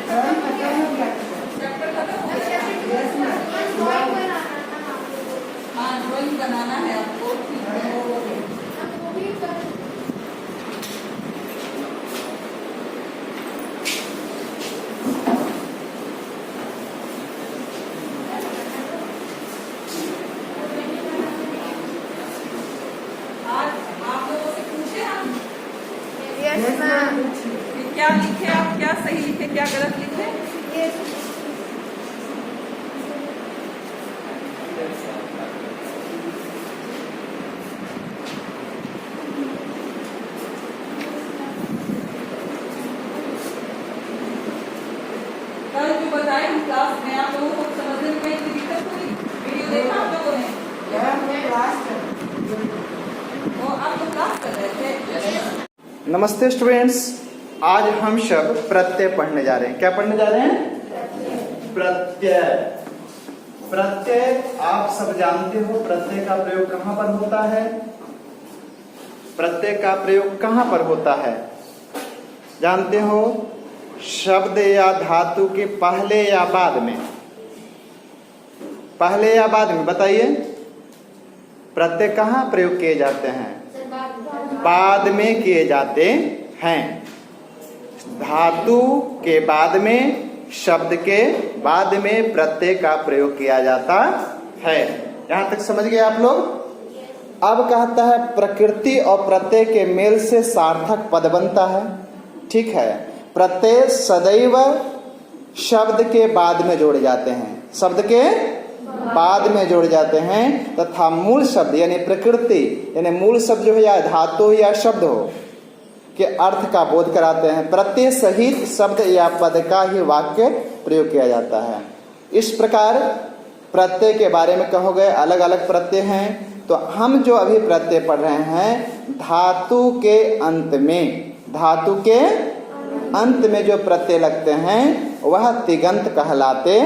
हाँ, ड्राइंग बनाना है आपको। आज आप लोगों से पूछे हम क्या लिखे, आप क्या सही लिखे क्या गलत लिखे। कल जो बताए हम क्लास में, आप लोगों को समझने में इतनी दिक्कत हुई? वीडियो देखा आप लोगों ने? वो आप लोग क्लास कर रहे थे। नमस्ते स्टूडेंट्स, आज हम शब्द प्रत्यय पढ़ने जा रहे हैं। क्या पढ़ने जा रहे हैं? प्रत्यय। प्रत्यय आप सब जानते हो, प्रत्यय का प्रयोग कहाँ पर होता है? प्रत्यय का प्रयोग कहाँ पर होता है जानते हो? शब्द या धातु के पहले या बाद में? पहले या बाद में बताइए। प्रत्यय कहाँ प्रयोग किए जाते हैं? बाद में किए जाते हैं। धातु के बाद में, शब्द के बाद में प्रत्यय का प्रयोग किया जाता है। यहां तक समझ गए आप लोग? अब कहता है प्रकृति और प्रत्यय के मेल से सार्थक पद बनता है। ठीक है, प्रत्यय सदैव शब्द के बाद में जोड़े जाते हैं, शब्द के बाद में जोड़े जाते हैं, तथा मूल शब्द यानी प्रकृति यानी मूल शब्द जो है या धातु हो या शब्द हो के अर्थ का बोध कराते हैं। प्रत्यय सहित शब्द या पद का ही वाक्य प्रयोग किया जाता है। इस प्रकार प्रत्यय के बारे में कहोगे अलग अलग प्रत्यय हैं, तो हम जो अभी प्रत्यय पढ़ रहे हैं धातु के अंत में, धातु के अंत में जो प्रत्यय लगते हैं वह तिगंत कहलाते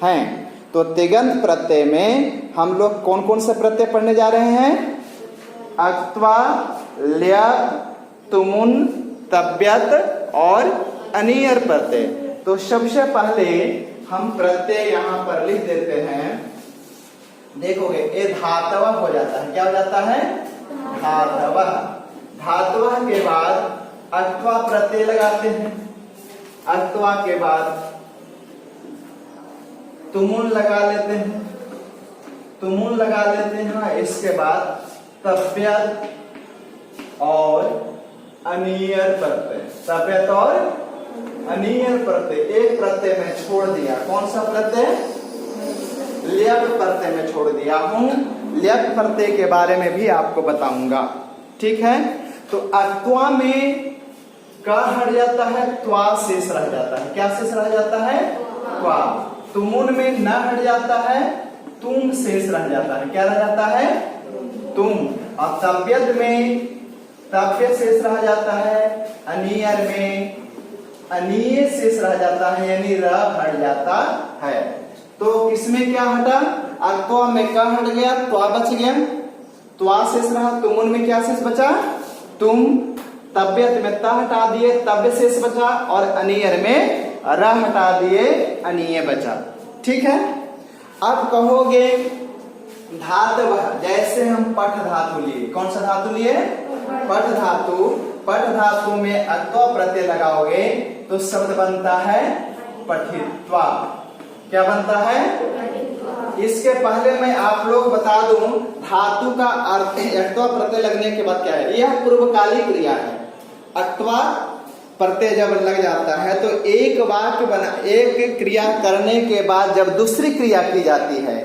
हैं। तो तिगंत प्रत्यय में हम लोग कौन कौन से प्रत्यय पढ़ने जा रहे हैं? अक्त्वा, ल्यप, तुमुन, तव्यत और अनियर प्रत्यय। तो सबसे पहले हम प्रत्यय यहाँ पर लिख देते हैं। देखोगे ये धातव हो जाता है। क्या हो जाता है? धातव। धातव के बाद अक्त्वा प्रत्यय लगाते हैं। अक्त्वा के बाद तुमुन लगा लेते हैं, तुमुन लगा लेते हैं। इसके बाद तव्यत और अनियर प्रत्यय, तव्यत और अनियर प्रत्यय। एक प्रत्यय में छोड़ दिया, कौन सा प्रत्यय? ल्यप प्रत्यय में छोड़ दिया हूं। ल्यप प्रत्यय के बारे में भी आपको बताऊंगा। ठीक है, तो अक्त्वा में का हट जाता है, त्वा शेष रह जाता है। क्या शेष रह जाता है? त्वा। तुमुन में न हट जाता है, तुम शेष रह जाता है। क्या रह जाता है? तुम। और तव्यत में तव्य शेष रह जाता है। अनियर में अनिय शेष रह जाता है, यानी र हट जाता है। तो किसमें क्या हटा? अक्त्वा में का हट गया, त्वा बच गया, त्वा शेष रहा। तुमुन में क्या शेष बचा? तुम। तव्यत में त हटा दिए, तव्य शेष बचा। और अनियर में र हटा दिए, अनिय बचा। ठीक है, अब कहोगे धातव, जैसे हम पठ धातु लिए। कौन सा धातु लिए? पठ धातु। पठ धातु में अक्त्वा प्रत्यय लगाओगे तो शब्द बनता है पठित्वा। क्या बनता है? इसके पहले मैं आप लोग बता दूं धातु का अर्थ। अक्त्वा प्रत्यय लगने के बाद क्या है? यह पूर्वकालिक क्रिया है। अक्त्वा प्रत्यय जब लग जाता है तो एक वाक्य बना, एक क्रिया करने के बाद जब दूसरी क्रिया की जाती है,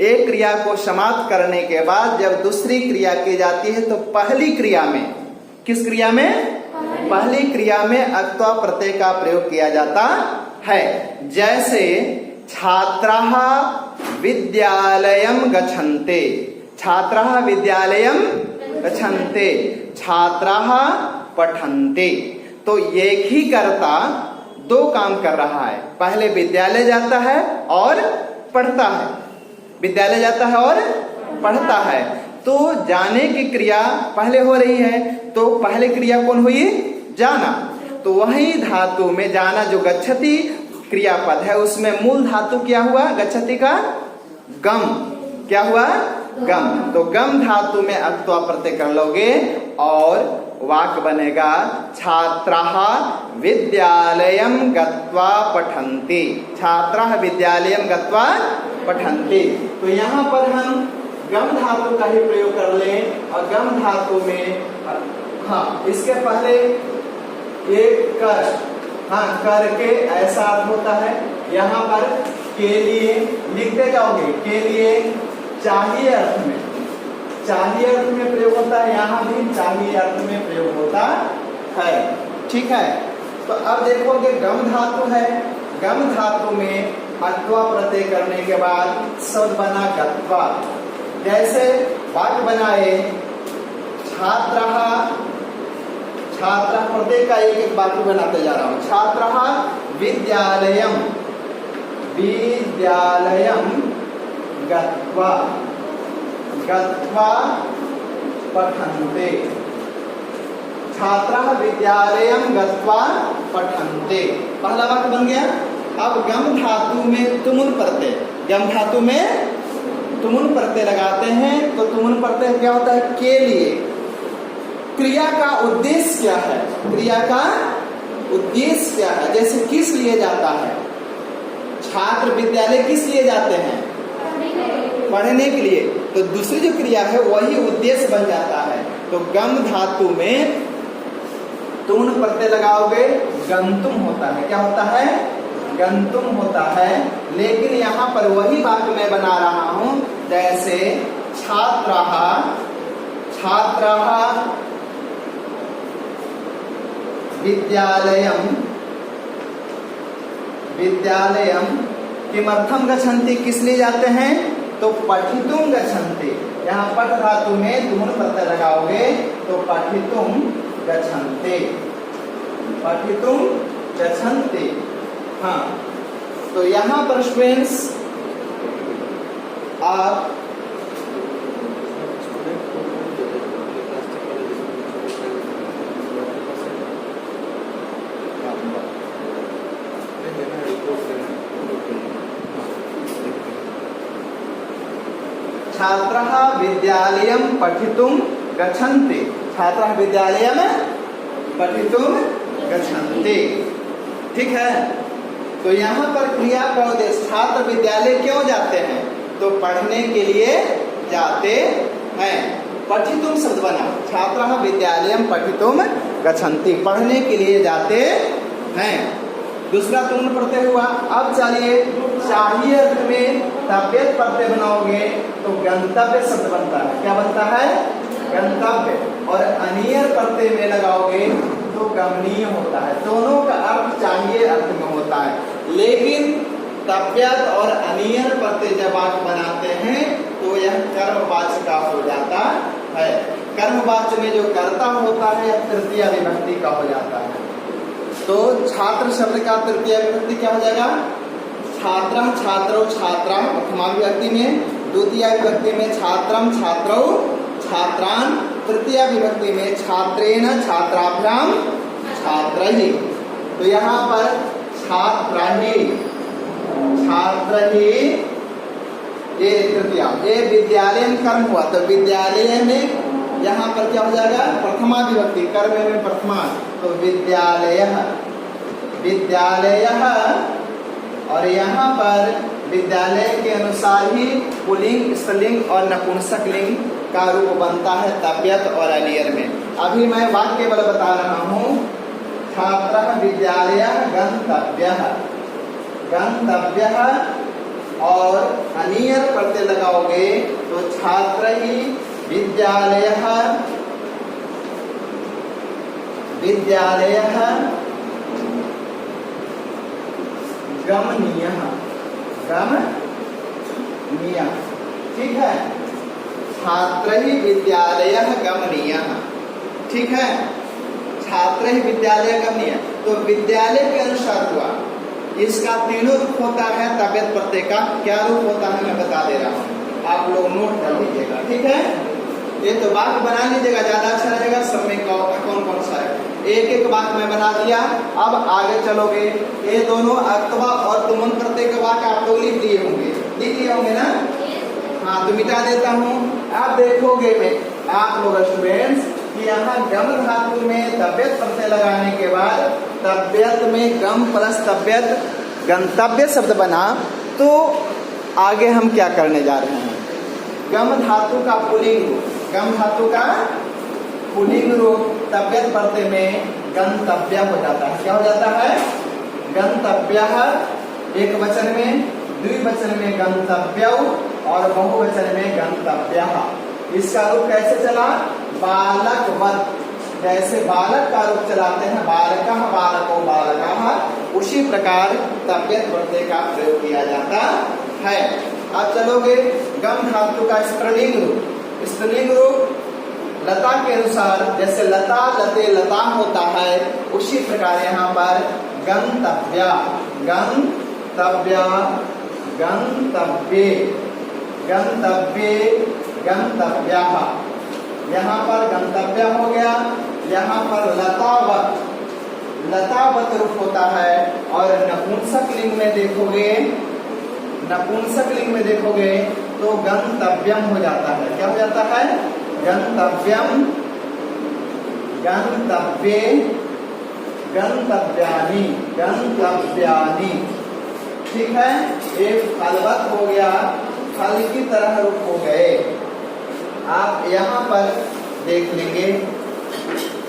एक क्रिया को समाप्त करने के बाद जब दूसरी क्रिया की जाती है तो पहली क्रिया में, किस क्रिया में? पहली क्रिया में अक्त्वा प्रत्यय का प्रयोग किया जाता है। जैसे छात्राः विद्यालयं गच्छन्ते, छात्राः विद्यालयं गच्छन्ते, छात्राः पठन्ते। तो एक ही कर्ता दो काम कर रहा है। पहले विद्यालय जाता है और पढ़ता है, विद्यालय जाता है और पढ़ता है। तो जाने की क्रिया पहले हो रही है, तो पहले क्रिया कौन हुई? जाना। तो वही धातु में जाना जो गच्छति, क्रियापद है उसमें मूल धातु क्या हुआ गच्छति का गम, क्या हुआ गम। तो गम धातु में अक्त्वा प्रत्यय कर लोगे और वाक्य बनेगा छात्राः विद्यालयं गत्वा पठन्ति, छात्राः विद्यालयं गत्वा पठन्ति। तो यहाँ पर हम गम धातु का ही प्रयोग कर लें और गम धातु में हाँ इसके पहले ये कर, हाँ करके ऐसा अर्थ होता है। यहाँ पर के लिए लिखते जाओगे, के लिए चाहिए अर्थ में, चाहिए अर्थ में प्रयोग होता है, यहाँ भी चाहिए अर्थ में प्रयोग होता है, ठीक है। तो अब देखोगे गम धातु है, गम धातु में अक्त्वा प्रत्यय करने के बाद शब्द बना गत्वा। जैसे वाक्य बनाए छात्रः, छात्र प्रत्यय का एक एक वाक्य बनाते जा रहा हूँ। छात्रः विद्यालयं, विद्यालयं गत्वा, गत्वा पठन्ते, छात्राः विद्यालयं गत्वा पठन्ते, पहला वाक्य बन गया। अब गम धातु में तुमुन प्रत्यय, गम धातु में तुमुन प्रत्यय लगाते हैं। तो तुमुन प्रत्यय क्या होता है के लिए, क्रिया का उद्देश्य क्या है, क्रिया का उद्देश्य क्या है। जैसे किस लिए जाता है, छात्र विद्यालय किस लिए जाते हैं, पढ़ने के लिए। तो दूसरी जो क्रिया है वही उद्देश्य बन जाता है। तो गम धातु में तुम प्रत्यय लगाओगे गंतुम होता है, क्या होता है गंतुम होता है। लेकिन यहाँ पर वही वाक्य मैं बना रहा हूँ। जैसे छात्राः, छात्राः विद्यालयं, विद्यालयं किमर्थम गच्छन्ति, किस लिए जाते हैं, तो पठितुम गच्छन्ति। यहाँ पठ धातु में तुम प्रत्यय लगाओगे तो पठितुम गच्छन्ति, पठितुम गच्छन्ति। हाँ तो यहाँ पर स्टूडेंट्स आप छात्राः विद्यालयं पठितुं गच्छन्ति, छात्राः विद्यालयं पठितुं गच्छन्ति, ठीक है। तो यहाँ पर क्रिया का उद्देश्य छात्र विद्यालय क्यों जाते हैं, तो पढ़ने के लिए जाते हैं। पठितुम शब्द बना, छात्राः विद्यालयं पठितुं गच्छन्ति, पढ़ने के लिए जाते हैं। दूसरा तुम प्रत्यय हुआ। अब चलिए चाहिए अर्थ में तबियत प्रत्यय बनाओगे तो गंतव्य शब्द बनता है, क्या बनता है गंतव्य। और अनियर प्रत्यय में लगाओगे तो गमनीय होता है। दोनों का अर्थ चाहिए अर्थ में होता है। लेकिन तबियत और अनियर प्रत्यय जब वाक्य बनाते हैं तो यह कर्मवाच्य का हो जाता है। कर्मवाच्य में जो कर्ता होता है तृतीय विभक्ति का हो जाता है। तो छात्र शब्द का तृतीय विभक्ति क्या हो जाएगा, छात्रम छात्रौ छात्रा प्रथमा विभक्ति में, द्वितीय विभक्ति में छात्रम छात्रौ छात्रान, तृतीय विभक्ति में छात्रेण छात्राभ्याम छात्रैः। तो यहाँ पर छात्रैः, छात्रैः ये तृतीय, ये विद्यालय में कर्म हुआ तो विद्यालय में यहाँ पर क्या हो जाएगा प्रथमा विभक्ति, कर्म में प्रथमा, तो विद्यालयः, विद्यालयः। और यहाँ पर विद्यालय के अनुसार ही पुल्लिंग स्त्रीलिंग और नपुंसक लिंग का रूप बनता है तबियत और अनियर में। अभी मैं वाक्य केवल बता रहा हूँ। छात्रः विद्यालयः गंतव्यः, गंतव्यः और अनियर प्रत्यय लगाओगे तो छात्रैः विद्यालयः, विद्यालयः गमनीयः, गमनीयः, ठीक है। छात्रैः विद्यालयः गमनीयः, ठीक है। छात्रैः विद्यालय गमनीयः, तो विद्यालय के अनुसार हुआ। इसका तीनों रूप होता है तबियत प्रत्यय का। क्या रूप होता है मैं बता दे रहा हूँ, आप लोग नोट कर लीजिएगा, ठीक है। ये तो वाक्य बना लीजिएगा, ज्यादा अच्छा रहेगा। सब में कौन कौन सा है एक एक वाक्य में बना दिया। अब आगे चलोगे, ये दोनों अक्तवा और तुमुन प्रत्यय का वाक्य आप लोग लिख लिए होंगे ना? हाँ, तो मिटा देता हूँ। आप देखोगे आप लोग स्टूडेंट्स कि यहाँ गम धातु में तव्यत प्रत्यय लगाने के बाद तव्यत में गम प्लस तव्यत गंतव्य शब्द बना। तो आगे हम क्या करने जा रहे हैं? गम धातु का पुल्लिंग रूप, गम धातु का पुल्लिंग रूप तव्यत प्रत्यय में गंतव्य हो जाता है। क्या हो जाता है? गंतव्य। एक वचन में, द्विवचन में गंतव्य और बहुवचन में गंतव्य। इसका रूप कैसे चला? बालकवत। जैसे बालक का रूप चलाते हैं बालकः बालको बालकाः, उसी प्रकार तव्यत प्रत्यय का प्रयोग किया जाता है। अब चलोगे गम धातु का स्त्रीलिंग रूप। स्त्रीलिंग रूप लता के अनुसार, जैसे लता लते लता होता है, उसी प्रकार यहाँ पर गंतव्य गंतव्य गंतव्ये गंतव्ये गंतव्यः। यहाँ पर गंतव्य हो गया। यहाँ पर लतावत, लतावत रूप होता है। और नपुंसक लिंग में देखोगे, नपुंसक लिंग में देखोगे तो गंतव्यम हो जाता है। क्या हो जाता है? गंतव्यम गंतव्ये गंतव्यानि गंतव्यानि। ठीक है, एक फलवत हो गया, फल की तरह रूप हो गए। आप यहाँ पर देख लेंगे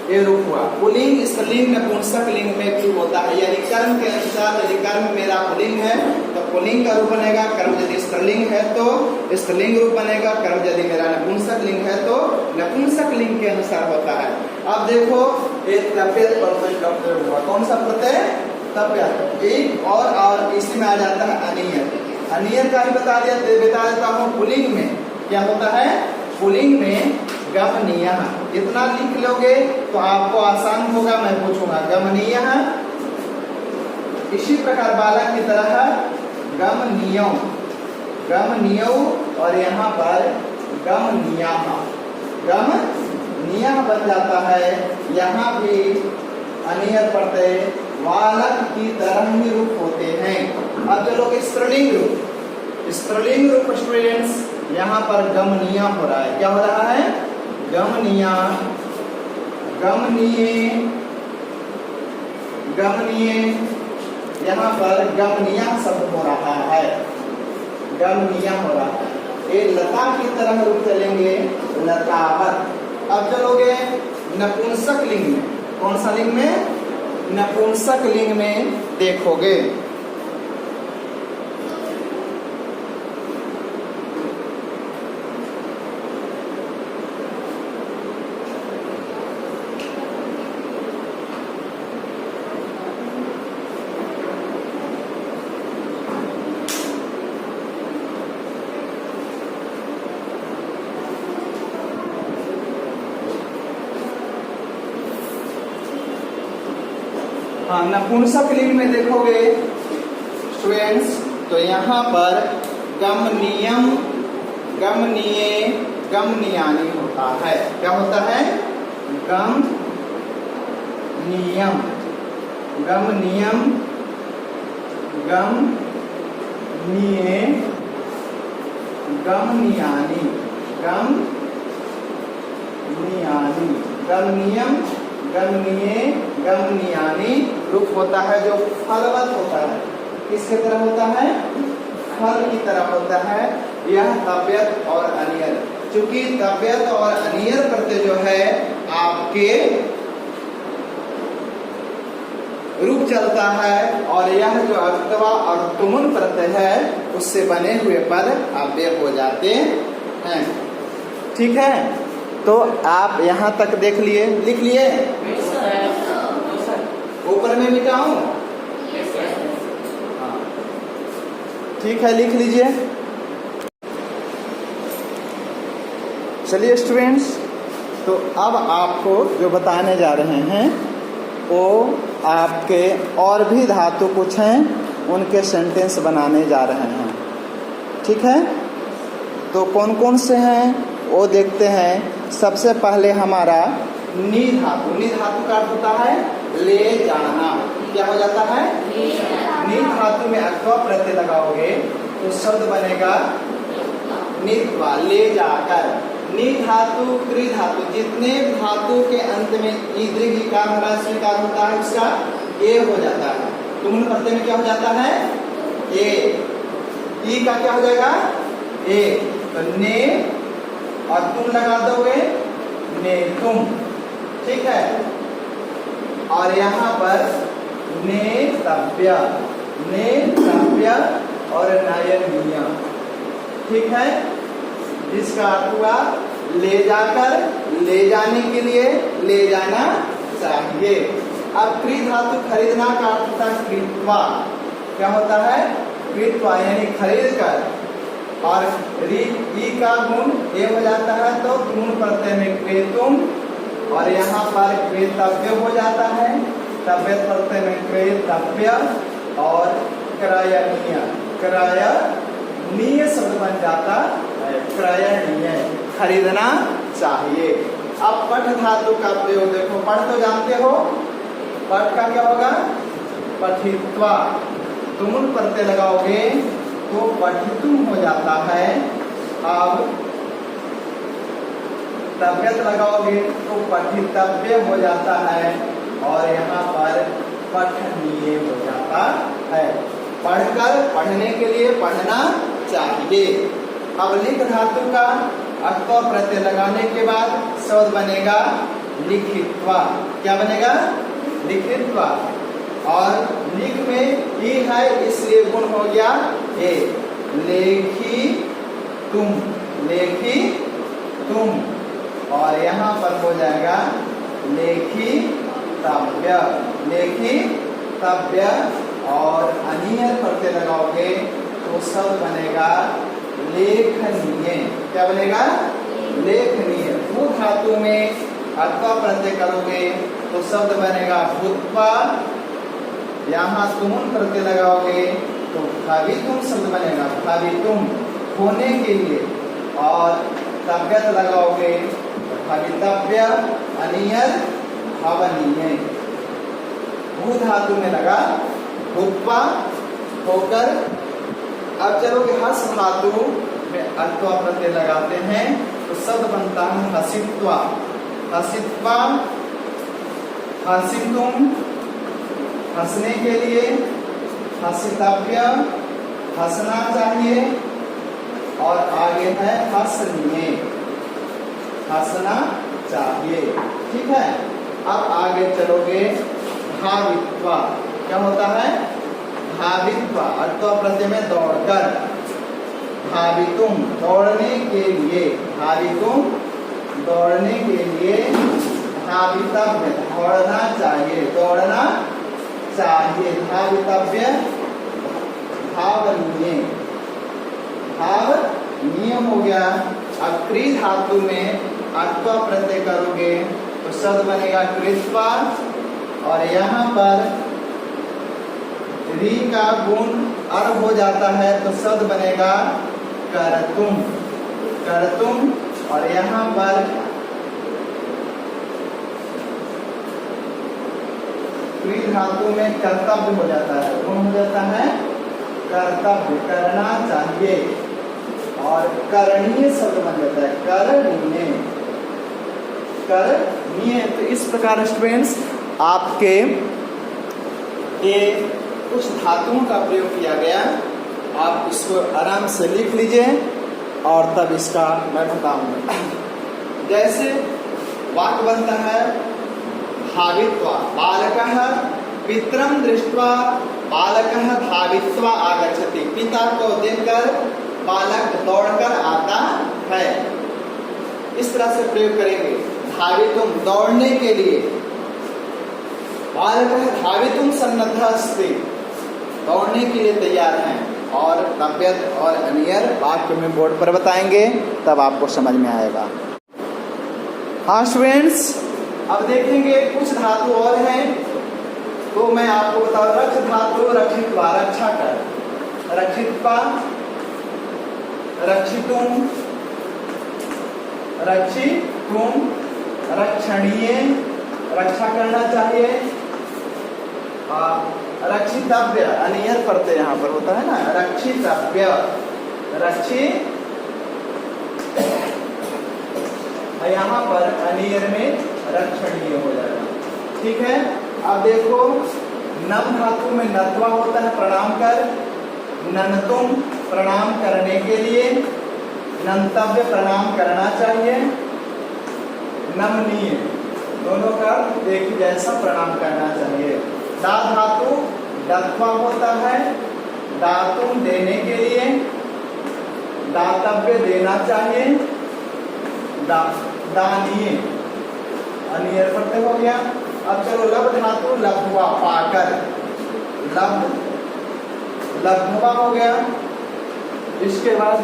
ये रूप हुआ। पुल्लिंग स्त्रीलिंग नपुंसक लिंग में भी होता है, यानी कर्म के अनुसार। यदि कर्म मेरा पुल्लिंग है तो पुल्लिंग का रूप बनेगा, कर्म यदि स्त्रीलिंग है तो स्त्रीलिंग रूप बनेगा, कर्म यदि मेरा नपुंसक लिंग है तो नपुंसक लिंग के अनुसार होता है। अब देखो एक तव्यत प्रत्यय का प्रयोग हुआ। कौन सा प्रत्यय? तव्यत। एक और इसी में आ जाता है अनियत। अनियत का ही बता देता हूँ। पुल्लिंग में क्या होता है? पुल्लिंग में गमनीयः। इतना लिख लोगे तो आपको आसान होगा। मैं पूछूंगा गमनीयः, इसी प्रकार बालक की तरह गमनीयो गमनीयो, और यहाँ पर गमनीयाः गमनीयः बन जाता है। यहाँ भी अनियत प्रत्यय बालक की तरह ही रूप होते हैं। अब चलोगे स्त्रीलिंग रूप। स्त्रीलिंग रूप स्टूडेंट्स यहाँ पर गमनीय हो रहा है। क्या हो रहा है? गमनीय गमनीय गमनीय। यहाँ पर गमनीय शब्द हो रहा है, गमनीय हो रहा है। ये लता की तरह रूप चलेंगे, लतावत। अब चलोगे नपुंसक लिंग में। कौन सा लिंग में? नपुंसक लिंग में देखोगे हाँ, नपुंसक लिंग में देखोगे स्टूडेंट्स तो यहाँ पर गमनीयम गमनीय गमनीयानि होता है। क्या होता है? गमनीयम गमनीयम गमनीय गमनीयानि गमनीयानि गमनीयम गमनीय गमनीयानि रूप होता है, जो फलवत होता है। किसके तरह होता है? फल की तरह होता है। यह तव्यत और अनियत। चूंकि तव्यत और अनियत प्रत्यय जो है आपके रूप चलता है, और यह जो अक्तवा और तुमुन प्रत्यय है उससे बने हुए पद अव्यय हो जाते हैं। ठीक है, तो आप यहाँ तक देख लिए, लिख लिए? ऊपर में मिटाऊं? हाँ, ठीक है, लिख लीजिए। चलिए स्टूडेंट्स, तो अब आपको जो बताने जा रहे हैं वो आपके और भी धातु कुछ हैं, उनके सेंटेंस बनाने जा रहे हैं। ठीक है, तो कौन कौन से हैं वो देखते हैं। सबसे पहले हमारा नी धातु, नी धातु का अर्थ होता है ले जाना। क्या हो जाता है? नी धातु में अक्वा प्रत्यय लगाओगे तो शब्द बनेगा नीत्वा, ले जाकर। नी धातु, क्री धातु, जितने धातु के अंत में ई दीर्घ ईकार होगा, स्वीकार होता है, उसका ए हो जाता है। तुम प्रत्यय में क्या हो जाता है? ए। ई का क्या हो जाएगा? ए। तो ने और तुम लगा दोगे ने तुम, ठीक है। और यहाँ पर नेतव्य, नेतव्य और नयनीय, ठीक है। जिसका अर्थ हुआ ले जाकर, ले जाने के लिए, ले जाना चाहिए। अब क्री धातु खरीदना का अर्थ होता है क्रीत्वा। क्या होता है? क्रीत्वा यानी खरीद कर। और री ई का गुण ए हो जाता है तो गुण प्रत्यय में क्रेतुम, और यहाँ पर क्रेतव्य हो जाता है, तव्य प्रत्यय में क्रेतव्य, और क्रयणीय, क्रयणीय शब्द बन जाता है, क्रयणीय, खरीदना चाहिए। अब पठ धातु का प्रयोग देखो, पठ तो जानते हो, पठ का क्या होगा? पठित्वा। तुम प्रत्यय लगाओगे तो पठितुम हो जाता है। अब तव्यत लगाओगे तो पठितव्य हो जाता है, और यहाँ पर पठनीय हो जाता है। पढ़कर, पढ़ने के लिए, पढ़ना चाहिए। अब लिख धातु का अक्वा प्रत्यय लगाने के बाद शब्द बनेगा लिखित्वा। क्या बनेगा? लिखित्वा। और लिख में ई है इसलिए गुण हो गया ए। लेखी तुम, लेखी तुम, और यहाँ पर हो जाएगा लेखी तव्य, लेखी तव्य। और अनियर प्रत्यय लगाओगे तो शब्द बनेगा लेखनीय। क्या बनेगा? लेखनीय। भू धातु में अक्वा प्रत्यय करोगे तो शब्द बनेगा भूत्वा। यहाँ तुम प्रत्यय लगाओगे तो भावितुम शब्द बनेगा भावितुम, होने के लिए। और तव्यत लगाओगे तो भावितव्य, अनियर, भावनीय। भू धातु में लगा भूत्वा, होकर। अब चलोगे हस धातु में अक्वा प्रत्यय लगाते हैं तो शब्द बनता है हसित्वा, हसित्वा, हसितुम, हंसने के लिए, हसितव्य, हंसना चाहिए। और आगे है हसनीय, हंसना चाहिए, ठीक है। अब आगे चलोगे भावित्वा। क्या होता है? भावित्वा। अक्वा प्रत्यय में दौड़कर, भावितुम, दौड़ने के लिए, भावितुम, दौड़ने के लिए। भावितव्य, दौड़ना चाहिए, दौड़ना चाहिए। भावितव्य, भावनीय, भावनीय हो गया। अब क्री धातु में अक्वा प्रत्यय करोगे तो शब्द बनेगा कृत्वा, और यहाँ पर री का गुण अर हो जाता है तो शब्द बनेगा करतुम, करतुम। और यहाँ पर क्री धातु में कर्तव्य हो जाता है, गुण हो जाता है कर्तव्य, करना चाहिए। और करणीय शब्द बन जाता है करणीय, करणीय। तो इस प्रकार स्टूडेंट्स आपके ये कुछ धातुओं का प्रयोग किया गया। आप इसको आराम से लिख लीजिए और तब इसका मैं बताऊंगा। जैसे वाक्य बनता है भावित्वा, बालकः पितरं दृष्ट्वा बालकः धावित्वा आगच्छति। पिता को देखकर बालक दौड़कर आता है। इस तरह से प्रयोग करेंगे। धावितुम, दौड़ने के लिए। बालकः धावितुम सन्नद्धः अस्ति, दौड़ने के लिए तैयार हैं। और तव्यत और अनियर वाक्य में बोर्ड पर बताएंगे, तब आपको समझ में आएगा। हाँ स्टूडेंट्स, अब देखेंगे कुछ धातु और हैं, तो मैं आपको बताऊं। रक्ष धातु, रक्षित्वा, रक्षा कर, रक्षित्वा, रक्षितुम, रक्षितुम, रक्षणीय, रक्षा करना चाहिए। रक्षितव्य, अनियर प्रत्यय यहाँ पर होता है ना, रक्षितव्य, रक्षित, यहाँ पर अनियर में रक्षणीय हो जाएगा। ठीक है। अब देखो नम धातु में नत्वा होता है प्रणाम कर, ननतुम प्रणाम करने के लिए, नंतव्य प्रणाम करना चाहिए, नमनीय दोनों का एक ही जैसा प्रणाम करना चाहिए। दा धातु दत्वा होता है, दातुम देने के लिए, दातव्य देना चाहिए, दानीय अनियर प्रत्यय हो गया। अब चलो लब धातु लब्धवा पाकर, लब्धवा हो गया। इसके बाद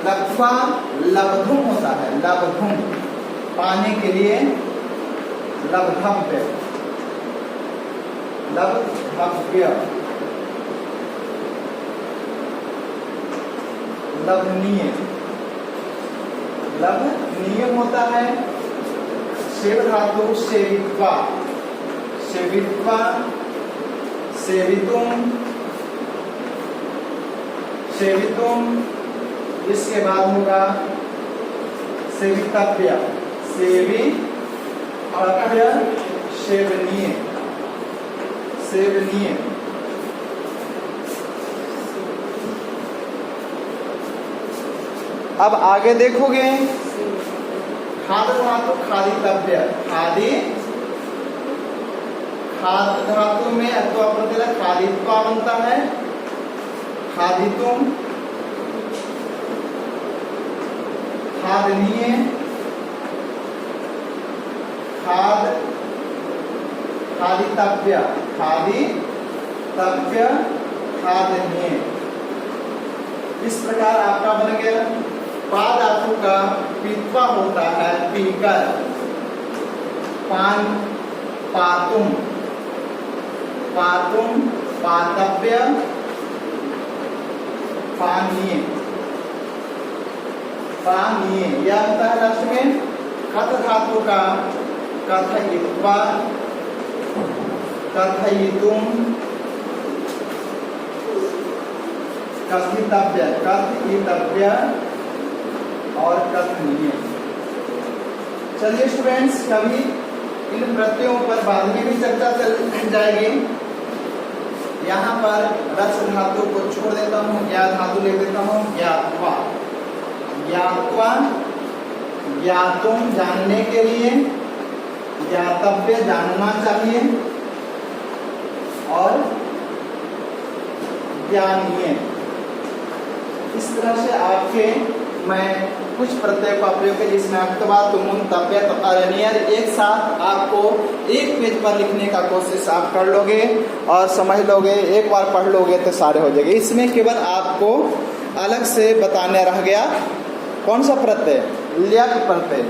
लब्धवा लब्धुम होता है, लब्धुम पाने के लिए, लब्धव्य, लब्धव्य, लब्धनीय, लब्धनीय होता है। सेव धातु सेवित्वा, सेवित्वा, सेवितुम, सेवितुम। इसके बाद होगा सेवितव्य, सेवितव्य, सेवनीय, सेवनीय। अब आगे देखोगे खाद धातु खादितव्य, खादी, खाद धातु में अथवा प्रत्यय खादित्वा बनता है, खादितुम, खादनीय, खाद, खादितव्य, खादितव्य, खादनीय। इस प्रकार आपका बन गया। पा धातु का पीत्वा होता है पीकर, पान, पातुम, पातुम, पातव्य, पानीय, पानीय। यह होता है लास्ट में। कथ धातु का कथयित्वा, कथयितुम, कथितव्य, कथितव्य और कथनीय। चलिए स्टूडेंट्स, कभी इन प्रत्ययों पर बाद में भी चर्चा चल जाएगी। यहाँ पर रस धातु को छोड़ देता हूँ, ज्ञा धातु ले देता हूँ, ज्ञात्वा, ज्ञात्वा, ज्ञातुम जानने के लिए, ज्ञातव्य जानना चाहिए और ज्ञानीय। इस तरह से आपके मैं कुछ प्रत्यय का प्रयोग है जिसमें अक्तवा, तुमुन, तव्यत और अनियर एक साथ आपको एक पेज पर लिखने का कोशिश आप कर लोगे और समझ लोगे। एक बार पढ़ लोगे तो सारे हो जाएंगे। इसमें केवल आपको अलग से बताने रह गया कौन सा प्रत्यय, ल्यक प्रत्यय।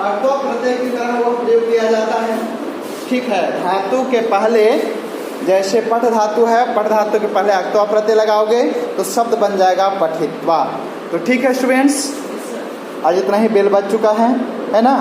अक्तवा प्रत्यय की तरह वो प्रयोग किया जाता है। ठीक है। धातु के पहले जैसे पठ धातु है, पठ धातु के पहले अक्तवा प्रत्यय लगाओगे तो शब्द बन जाएगा पठित्वा। तो ठीक है स्टूडेंट्स, आज इतना ही बेल बज चुका है ना।